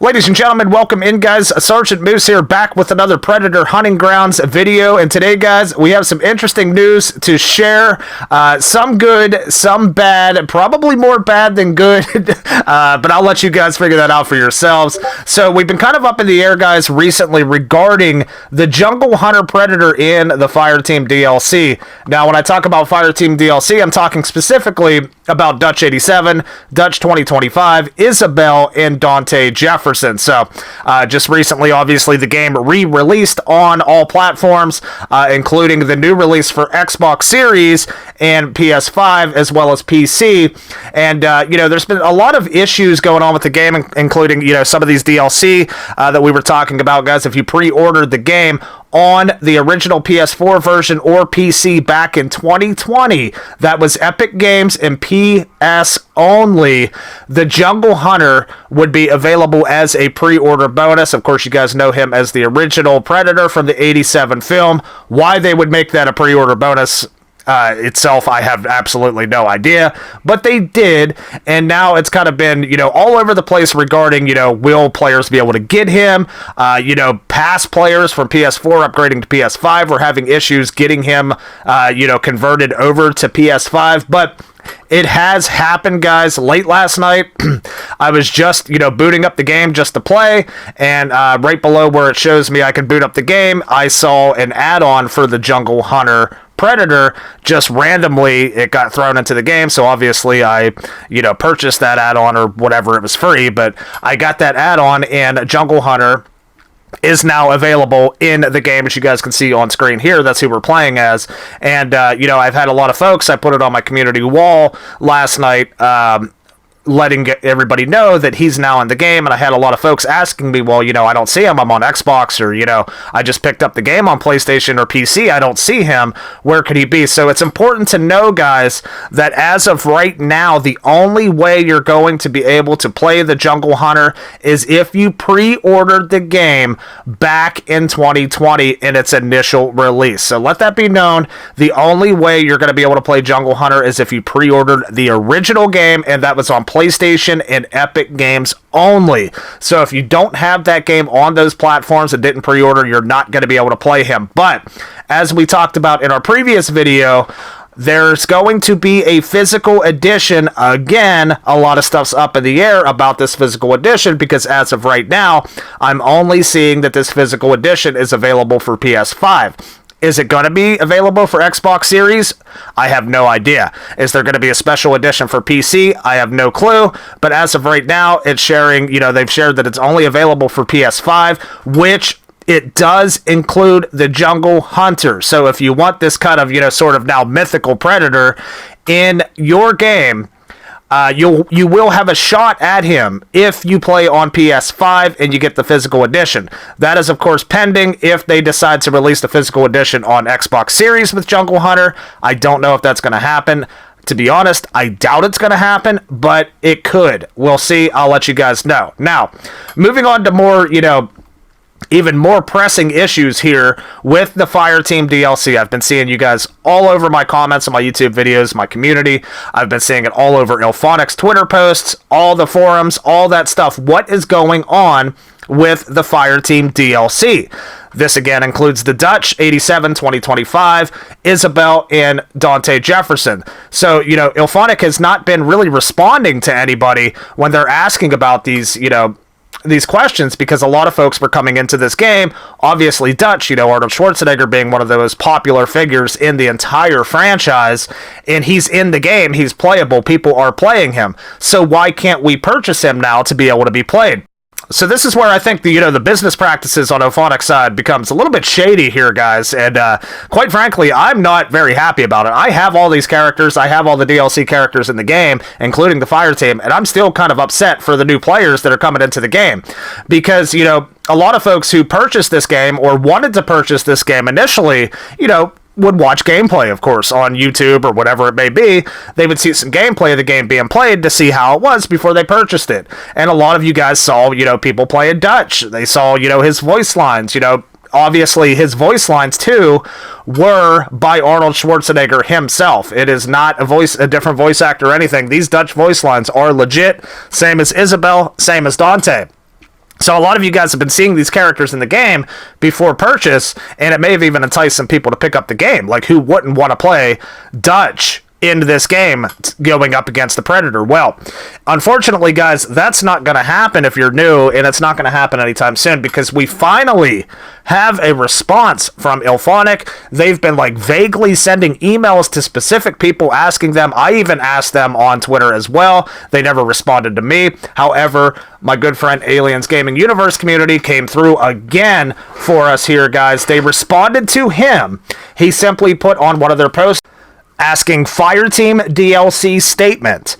Ladies and gentlemen, welcome in, guys. Sergeant Moose here, back with another Predator Hunting Grounds video. And today, guys, we have some interesting news to share. Some good, some bad, probably more bad than good. But I'll let you guys figure that out for yourselves. So we've been kind of up in the air, guys, recently regarding the Jungle Hunter Predator in the Fireteam DLC. Now, when I talk about Fireteam DLC, I'm talking specifically about Dutch 87, Dutch 2025, Isabel, and Dante Jefferson. So, just recently, obviously, the game re-released on all platforms, including the new release for Xbox Series and PS5, as well as PC. And, there's been a lot of issues going on with the game, including, some of these DLC that we were talking about, guys. If you pre-ordered the game on the original PS4 version or PC back in 2020, that was Epic Games and PS only, the Jungle Hunter would be available as a pre-order bonus. Of course, you guys know him as the original Predator from the 87 film. Why they would make that a pre-order bonus itself, I have absolutely no idea, but they did, and now it's kind of been, all over the place regarding, will players be able to get him? Past players from PS4 upgrading to PS5 were having issues getting him, converted over to PS5, but it has happened, guys. Late last night, I was just, booting up the game just to play, and right below where it shows me I can boot up the game, I saw an add-on for the Jungle Hunter Predator. Just randomly, it got thrown into the game, so obviously I, purchased that add-on or whatever. It was free, but I got that add-on, and Jungle Hunter is now available in the game, as you guys can see on screen here. That's who we're playing as. And, I've had a lot of folks, I put it on my community wall last night, letting everybody know that he's now in the game, and I had a lot of folks asking me, well, I don't see him, I'm on Xbox, or, I just picked up the game on PlayStation or PC, I don't see him, where could he be? So it's important to know, guys, that as of right now, the only way you're going to be able to play the Jungle Hunter is if you pre-ordered the game back in 2020 in its initial release. So let that be known, the only way you're going to be able to play Jungle Hunter is if you pre-ordered the original game, and that was on PlayStation and Epic Games only. So if you don't have that game on those platforms and didn't pre-order, you're not going to be able to play him. But as we talked about in our previous video, there's going to be a physical edition. Again, a lot of stuff's up in the air about this physical edition, because as of right now, I'm only seeing that this physical edition is available for PS5. Is it going to be available for Xbox Series? I have no idea. Is there going to be a special edition for PC? I have no clue. But as of right now, it's sharing, they've shared that it's only available for PS5, which it does include the Jungle Hunter. So if you want this kind of, sort of now mythical Predator in your game, you will have a shot at him if you play on PS5 and you get the physical edition. That is, of course, pending if they decide to release the physical edition on Xbox Series with Jungle Hunter. I don't know if that's going to happen. To be honest, I doubt it's going to happen, but it could. We'll see. I'll let you guys know. Now, moving on to more, even more pressing issues here with the Fireteam DLC. I've been seeing you guys all over my comments on my YouTube videos, my community. I've been seeing it all over Ilphonic's Twitter posts, all the forums, all that stuff. What is going on with the Fireteam DLC? This again includes the Dutch 87 2025, Isabel, and Dante Jefferson. So, Ilphonic has not been really responding to anybody when they're asking about these questions, because a lot of folks were coming into this game, obviously Dutch, Arnold Schwarzenegger being one of the most popular figures in the entire franchise, and he's in the game, he's playable, people are playing him, so why can't we purchase him now to be able to be played? So this is where I think the business practices on Ilphonic's side becomes a little bit shady here, guys, and quite frankly, I'm not very happy about it. I have all these characters, I have all the DLC characters in the game, including the Fireteam, and I'm still kind of upset for the new players that are coming into the game, because, a lot of folks who purchased this game or wanted to purchase this game initially, would watch gameplay, of course, on YouTube or whatever it may be. They would see some gameplay of the game being played to see how it was before they purchased it. And a lot of you guys saw, people playing Dutch. They saw, his voice lines, obviously his voice lines too were by Arnold Schwarzenegger himself. It is not a different voice actor or anything. These Dutch voice lines are legit. Same as Isabel, same as Dante. So a lot of you guys have been seeing these characters in the game before purchase, and it may have even enticed some people to pick up the game. Like, who wouldn't want to play Dutch in this game going up against the Predator? Well, unfortunately, guys, that's not going to happen if you're new, and it's not going to happen anytime soon, because we finally have a response from Ilphonic. They've been like vaguely sending emails to specific people asking them. I even asked them on Twitter as well. They never responded to me. However, my good friend Aliens Gaming Universe community came through again for us here, guys. They responded to him. He simply put on one of their posts asking Fireteam DLC statement.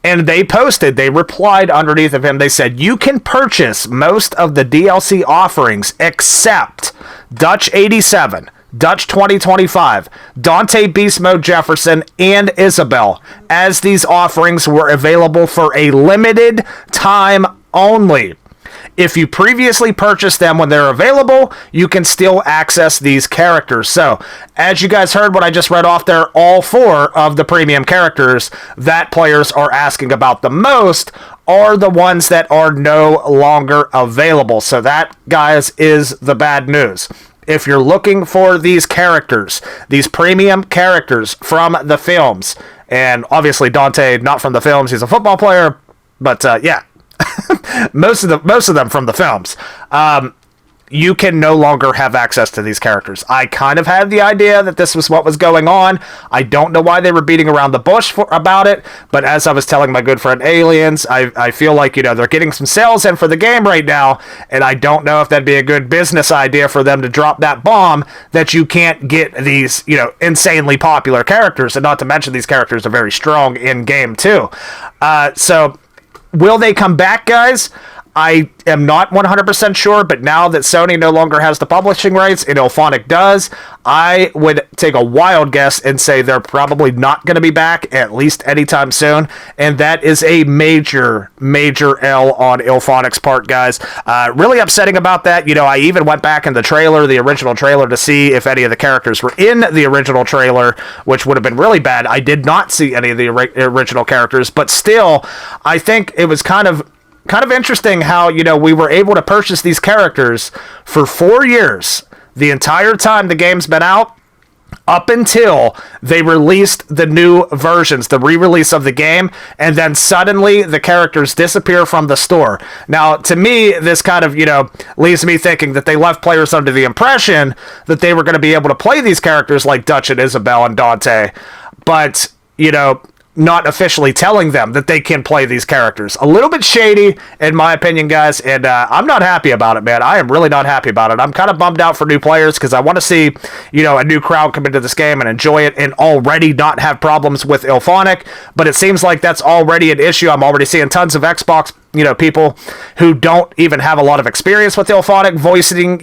And they replied underneath of him. They said, you can purchase most of the DLC offerings except Dutch 87, Dutch 2025, Dante Beast Mode Jefferson, and Isabel, as these offerings were available for a limited time only. If you previously purchased them when they're available, you can still access these characters. So, as you guys heard what I just read off there, all 4 of the premium characters that players are asking about the most are the ones that are no longer available. So that, guys, is the bad news. If you're looking for these characters, these premium characters from the films, and obviously Dante, not from the films, he's a football player, but yeah. most of them from the films. You can no longer have access to these characters. I kind of had the idea that this was what was going on. I don't know why they were beating around the bush about it, but as I was telling my good friend Aliens, I feel like, they're getting some sales in for the game right now, and I don't know if that'd be a good business idea for them to drop that bomb that you can't get these, insanely popular characters, and not to mention these characters are very strong in-game too. So will they come back, guys? I am not 100% sure, but now that Sony no longer has the publishing rights and Ilphonic does, I would take a wild guess and say they're probably not going to be back, at least anytime soon, and that is a major, major L on Ilphonic's part, guys. Really upsetting about that. I even went back in the original trailer, to see if any of the characters were in the original trailer, which would have been really bad. I did not see any of the original characters, but still, I think it was kind of interesting how, we were able to purchase these characters for 4 years, the entire time the game's been out, up until they released the new versions, the re-release of the game, and then suddenly the characters disappear from the store. Now, to me, this kind of, leaves me thinking that they left players under the impression that they were going to be able to play these characters like Dutch and Isabel and Dante, but, not officially telling them that they can play these characters. A little bit shady, in my opinion, guys, and I'm not happy about it, man. I am really not happy about it. I'm kind of bummed out for new players, because I want to see, a new crowd come into this game and enjoy it, and already not have problems with Ilphonic, but it seems like that's already an issue. I'm already seeing tons of Xbox people who don't even have a lot of experience with Ilphonic voicing,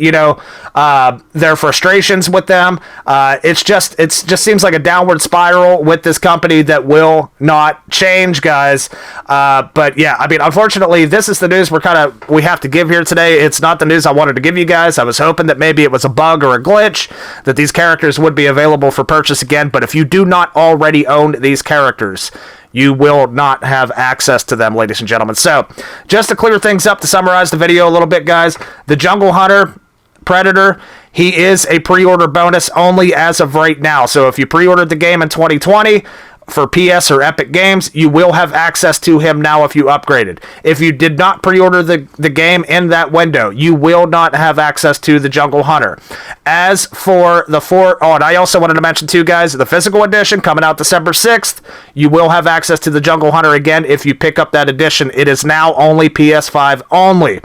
their frustrations with them. It just seems like a downward spiral with this company that will not change, guys. But yeah, unfortunately, this is the news we have to give here today. It's not the news I wanted to give you guys. I was hoping that maybe it was a bug or a glitch, that these characters would be available for purchase again. But if you do not already own these characters, you will not have access to them, ladies and gentlemen. So, just to clear things up, to summarize the video a little bit, guys, the Jungle Hunter Predator, he is a pre-order bonus only as of right now. So, if you pre-ordered the game in 2020 for PS or Epic Games, you will have access to him now if you upgraded. If you did not pre-order the game in that window, you will not have access to the Jungle Hunter. As for the and I also wanted to mention too, guys, the physical edition coming out December 6th, you will have access to the Jungle Hunter again if you pick up that edition. It is now only PS5 only.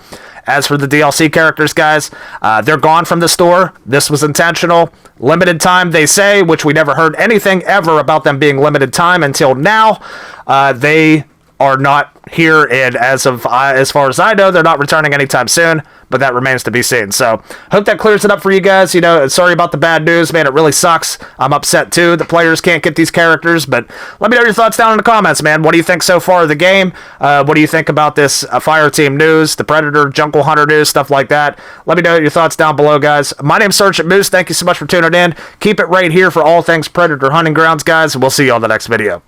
As for the DLC characters, guys, they're gone from the store. This was intentional. Limited time, they say, which we never heard anything ever about them being limited time until now. They are not here, and as far as I know, they're not returning anytime soon, but that remains to be seen. So, hope that clears it up for you guys. Sorry about the bad news, man. It really sucks. I'm upset too. The players can't get these characters, but let me know your thoughts down in the comments, man. What do you think so far of the game? What do you think about this Fireteam news, the Predator, Jungle Hunter news, stuff like that? Let me know your thoughts down below, guys. My name's Sergeant Moose. Thank you so much for tuning in. Keep it right here for all things Predator Hunting Grounds, guys, and we'll see you on the next video.